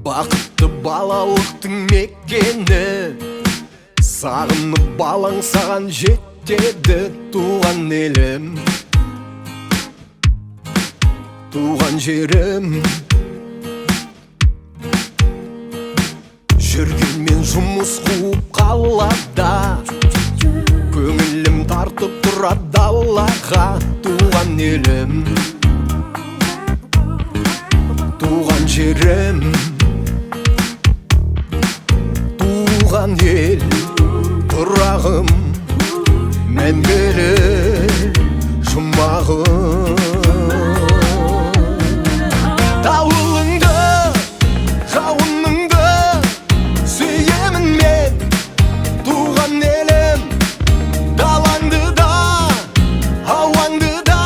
Бақытты балалықтың мекені, сағынып балаң саған жетеді. Туған елім, туған жерім, жүргенмен жұмыс қуып қалада, көңілім тартып тұрады далаға. Туған елім, туған жерім, туған ел, тұрағым, мәңгілік жұмағым. Дауылыңды, жауыныңды сүйемін мен, туған елім. Далаңды да, ауаңды да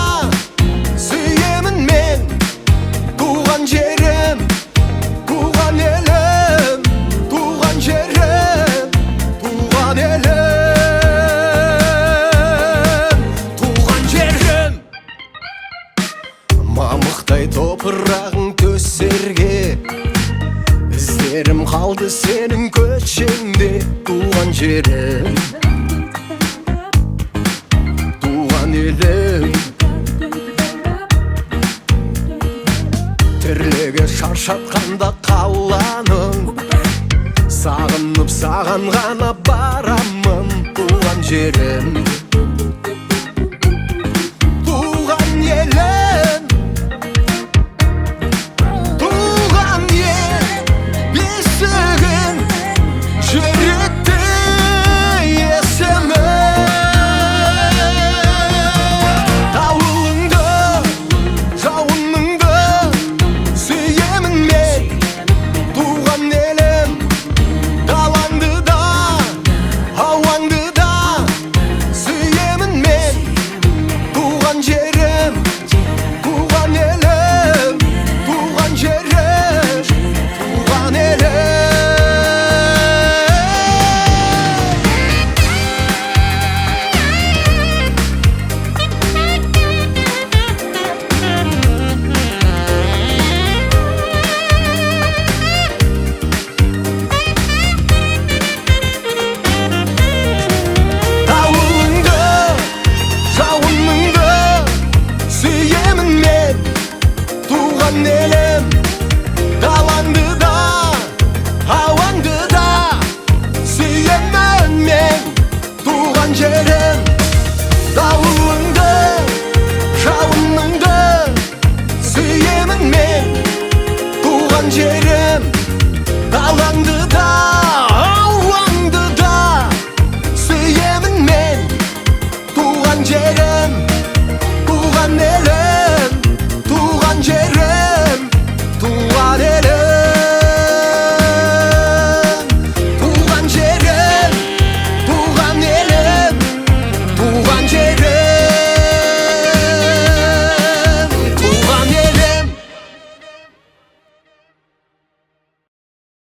сүйемін мен, туған жерім, туған елім, туған жерім, туған елім, туған жерім. Мамықтай топырағың төсерге, іздерім қалды сенің көшеңде. Туған жерім, туған елім, тірлігі шаршатқанда қаланың, сағынып саған ғана барамын. Туған жерім,